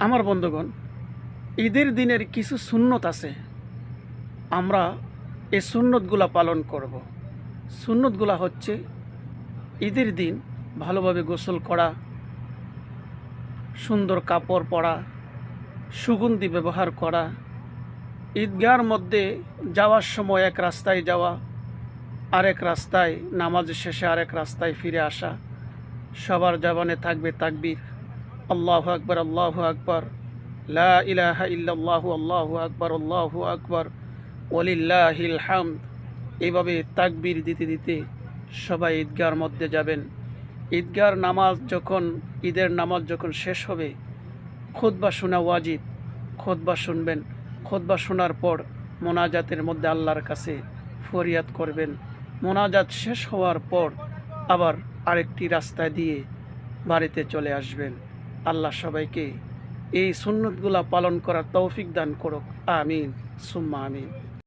আমার বন্ধুগণ, ঈদের দিনের কিছু সুন্নত আছে। আমরা এই সুন্নতগুলা পালন করব। সুন্নতগুলা হচ্ছে ঈদের দিন ভালোভাবে গোসল করা, সুন্দর কাপড় পরা, সুগন্ধি ব্যবহার করা, ঈদগাহর মধ্যে যাওয়ার সময় এক রাস্তায় যাওয়া, আরেক রাস্তায় নামাজ শেষে আরেক রাস্তায় ফিরে আসা। সবার জবানে থাকবে তাকবীর, আল্লাহু আকবার, আল্লাহু আকবার, লা ইলাহা ইল্লাল্লাহু, আল্লাহু আকবার, আল্লাহু আকবার, ওয়ালিল্লাহিল হামদ। এইভাবে তাকবীর দিতে দিতে সবাই ঈদগাহর মধ্যে যাবেন। ঈদগাহর নামাজ যখন ঈদের নামাজ যখন শেষ হবে, খুতবা শোনা ওয়াজিব। খুতবা শুনবেন। খুতবা শোনার পর মোনাজাতের মধ্যে আল্লাহর কাছে ফরিয়াদ করবেন। মোনাজাত শেষ হওয়ার পর আবার আরেকটি রাস্তা দিয়ে বাড়িতে চলে আসবেন। আল্লাহ সবাইকে এই সুন্নতগুলা পালন করার তৌফিক দান করুক। আমিন সুম্মা আমিন।